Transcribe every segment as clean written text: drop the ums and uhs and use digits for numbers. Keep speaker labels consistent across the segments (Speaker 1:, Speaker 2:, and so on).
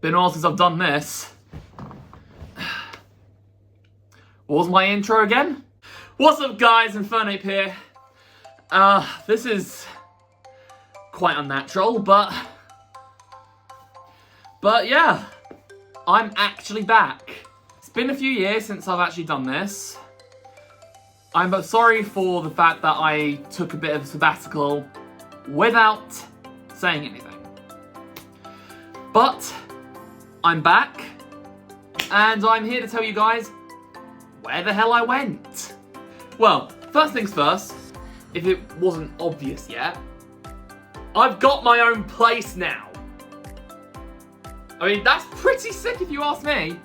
Speaker 1: Been a while since I've done this. What was my intro again? What's up guys, Infernape here. This is quite unnatural, but yeah, I'm actually back. It's been a few years since I've actually done this. I'm sorry for the fact that I took a bit of a sabbatical without saying anything. But I'm back, and I'm here to tell you guys where the hell I went. Well, first things first, if it wasn't obvious yet, I've got my own place now. I mean, that's pretty sick if you ask me.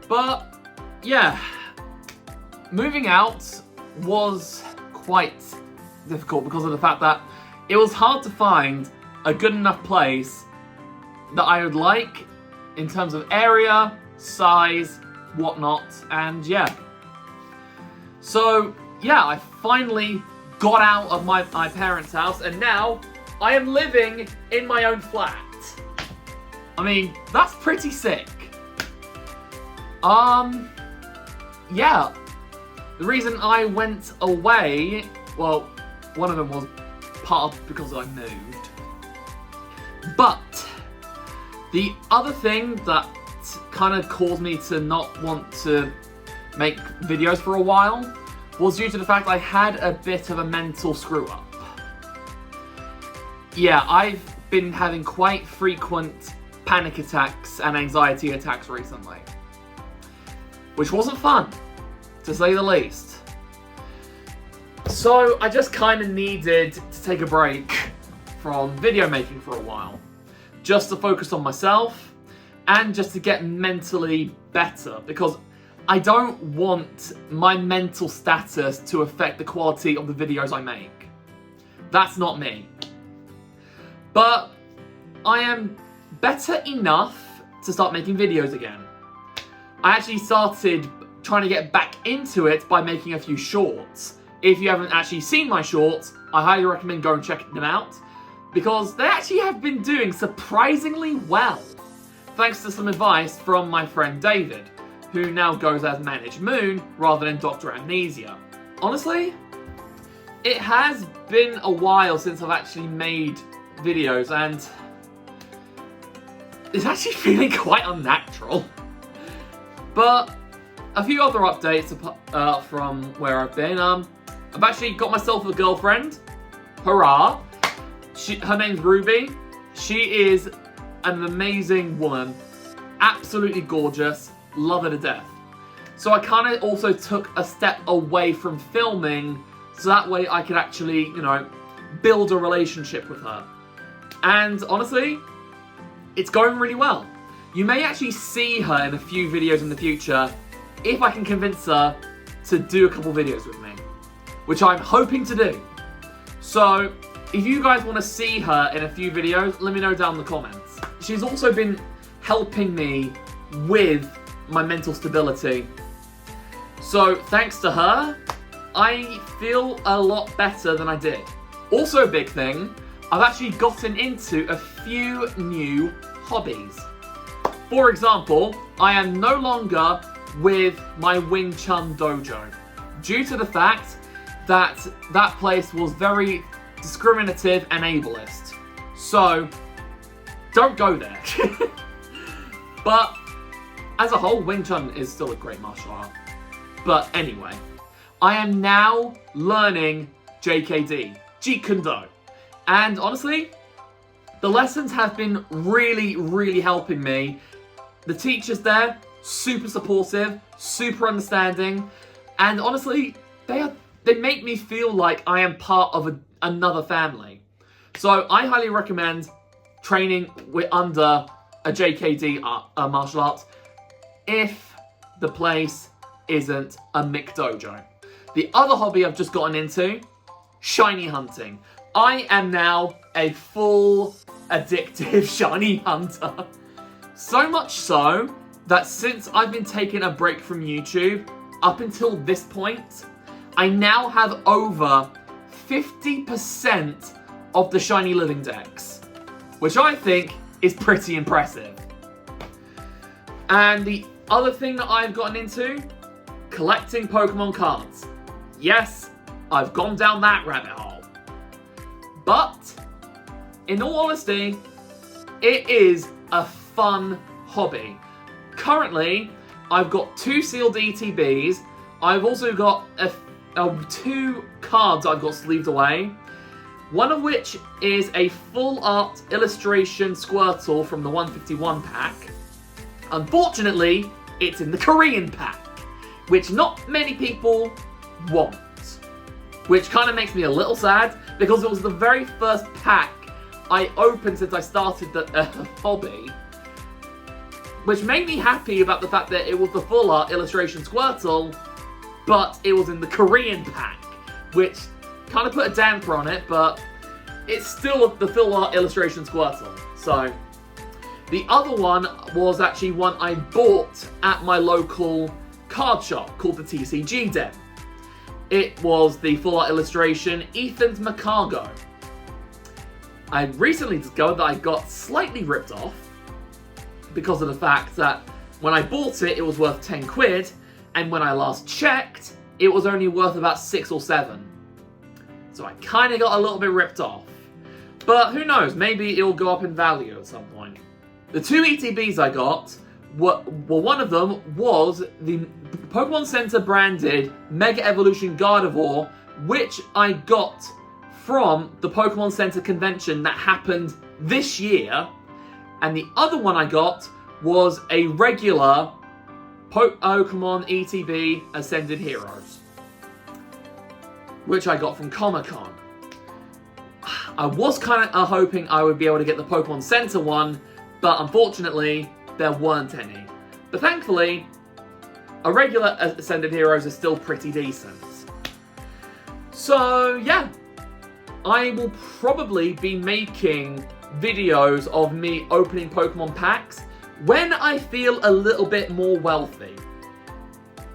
Speaker 1: But, yeah, moving out was quite difficult because of the fact that it was hard to find a good enough place that I would like in terms of area, size, whatnot, and yeah. So, yeah, I finally got out of my parents' house and now I am living in my own flat. I mean, that's pretty sick. Yeah. The reason I went away, well, one of them was part of because I moved. But the other thing that kind of caused me to not want to make videos for a while was due to the fact I had a bit of a mental screw up. Yeah, I've been having quite frequent panic attacks and anxiety attacks recently, which wasn't fun, to say the least. So I just kind of needed to take a break from video making for a while, just to focus on myself and just to get mentally better, because I don't want my mental status to affect the quality of the videos I make. That's not me. But I am better enough to start making videos again. I actually started trying to get back into it by making a few shorts. If you haven't actually seen my shorts, I highly recommend going and checking them out, because they actually have been doing surprisingly well, thanks to some advice from my friend David, who now goes as Managed Moon rather than Dr. Amnesia. Honestly, it has been a while since I've actually made videos, and it's actually feeling quite unnatural. But a few other updates from where I've been. I've actually got myself a girlfriend. Hurrah! Her name's Ruby. She is an amazing woman. Absolutely gorgeous. Love her to death. So I kind of also took a step away from filming so that way I could actually, you know, build a relationship with her. And honestly, it's going really well. You may actually see her in a few videos in the future if I can convince her to do a couple videos with me, which I'm hoping to do. So if you guys want to see her in a few videos, let me know down in the comments. She's also been helping me with my mental stability. So thanks to her, I feel a lot better than I did. Also a big thing, I've actually gotten into a few new hobbies. For example, I am no longer with my Wing Chun dojo due to the fact that that place was very discriminative and ableist. So, don't go there. But as a whole, Wing Chun is still a great martial art. But anyway, I am now learning JKD, Jeet Kune Do. And honestly, the lessons have been really, really helping me. The teachers there, super supportive, super understanding, and honestly, they make me feel like I am part of another family. So I highly recommend training under a JKD martial art if the place isn't a Mick dojo. The other hobby I've just gotten into, shiny hunting. I am now a full addictive shiny hunter. So much so that since I've been taking a break from YouTube, up until this point, I now have over 50% of the shiny living decks, which I think is pretty impressive. And the other thing that I've gotten into, collecting Pokemon cards. Yes, I've gone down that rabbit hole. But, in all honesty, it is a fun hobby. Currently, I've got 2 sealed ETBs. I've also got 2 cards I've got sleeved away. One of which is a full art illustration Squirtle from the 151 pack. Unfortunately, it's in the Korean pack, which not many people want. Which kind of makes me a little sad, because it was the very first pack I opened since I started the hobby. Which made me happy about the fact that it was the full art illustration Squirtle, but it was in the Korean pack, which kind of put a damper on it, but it's still the full art illustration Squirtle. So, the other one was actually one I bought at my local card shop called the TCG Den. It was the full art illustration Ethan's Macargo. I recently discovered that I got slightly ripped off because of the fact that when I bought it, it was worth 10 quid, and when I last checked, it was only worth about 6 or 7. So I kind of got a little bit ripped off. But who knows, maybe it'll go up in value at some point. The 2 ETBs I got, one of them was the Pokemon Center branded Mega Evolution Gardevoir, which I got from the Pokemon Center convention that happened this year. And the other one I got was a regular Pokemon ETB Ascended Heroes, which I got from Comic-Con. I was kind of hoping I would be able to get the Pokemon Center one, but unfortunately, there weren't any. But thankfully, a regular Ascended Heroes is still pretty decent. So, yeah. I will probably be making videos of me opening Pokemon packs when I feel a little bit more wealthy.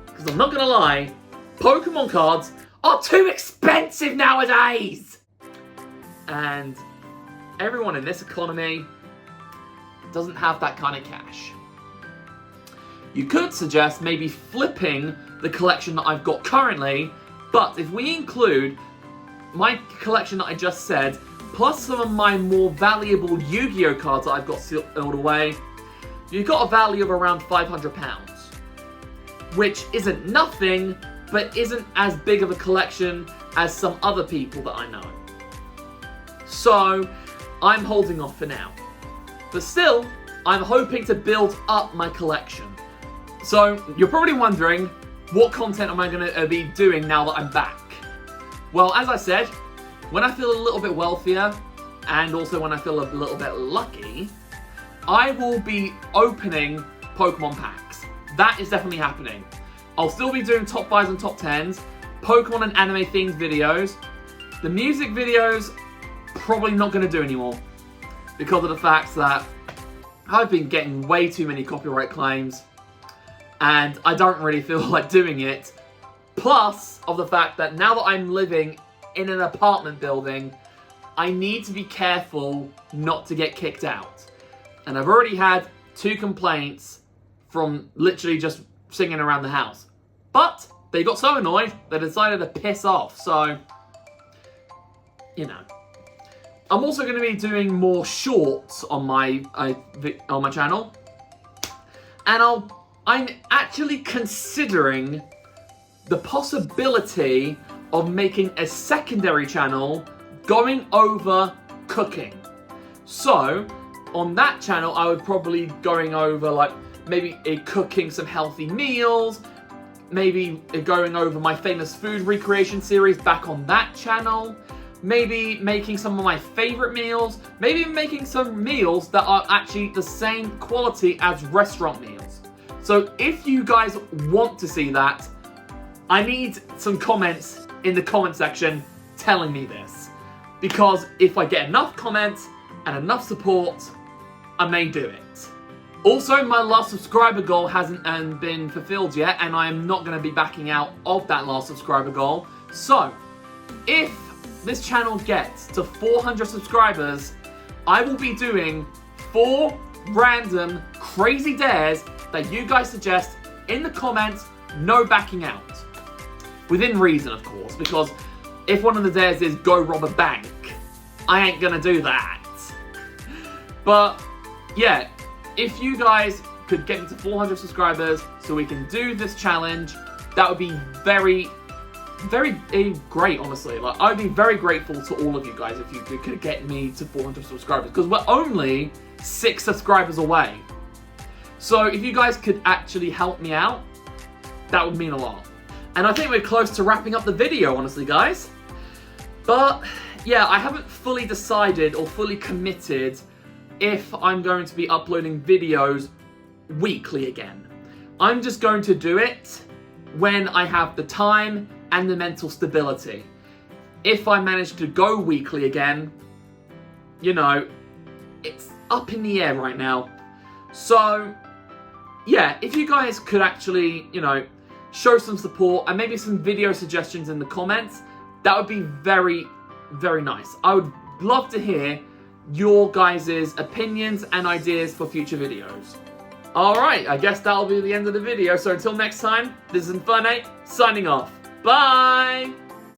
Speaker 1: Because I'm not gonna lie, Pokemon cards are too expensive nowadays! And everyone in this economy doesn't have that kind of cash. You could suggest maybe flipping the collection that I've got currently, but if we include my collection that I just said, plus some of my more valuable Yu-Gi-Oh cards that I've got sealed away, you've got a value of around £500. Which isn't nothing, but isn't as big of a collection as some other people that I know. So, I'm holding off for now. But still, I'm hoping to build up my collection. So, you're probably wondering, what content am I going to be doing now that I'm back? Well, as I said, when I feel a little bit wealthier, and also when I feel a little bit lucky, I will be opening Pokemon packs. That is definitely happening. I'll still be doing top 5s and top 10s, Pokemon and anime themed videos. The music videos, probably not going to do anymore, because of the fact that I've been getting way too many copyright claims, and I don't really feel like doing it. Plus, of the fact that now that I'm living in an apartment building, I need to be careful not to get kicked out. And I've already had 2 complaints from literally just singing around the house. But they got so annoyed, they decided to piss off, so, you know. I'm also going to be doing more shorts on my channel. And I'm actually considering the possibility of making a secondary channel going over cooking. So, on that channel, I would probably going over, like, maybe cooking some healthy meals, maybe going over my famous food recreation series back on that channel, maybe making some of my favorite meals, maybe even making some meals that are actually the same quality as restaurant meals. So, if you guys want to see that, I need some comments in the comment section telling me this. Because if I get enough comments and enough support, I may do it. Also, my last subscriber goal hasn't been fulfilled yet, and I am not going to be backing out of that last subscriber goal. So, if this channel gets to 400 subscribers, I will be doing 4 random crazy dares that you guys suggest in the comments, no backing out. Within reason, of course, because if one of the dares is go rob a bank, I ain't gonna do that. But yeah, if you guys could get me to 400 subscribers so we can do this challenge, that would be very great, honestly. Like, I'd be very grateful to all of you guys if you could get me to 400 subscribers, because we're only 6 subscribers away. So if you guys could actually help me out, that would mean a lot. And I think we're close to wrapping up the video, honestly, guys. But yeah, I haven't fully decided or fully committed if I'm going to be uploading videos weekly again. I'm just going to do it when I have the time and the mental stability. If I manage to go weekly again, you know, it's up in the air right now. So yeah, if you guys could actually, you know, show some support and maybe some video suggestions in the comments, that would be very nice. I would love to hear your guys' opinions and ideas for future videos. Alright, I guess that'll be the end of the video. So until next time, this is Infernate, signing off. Bye!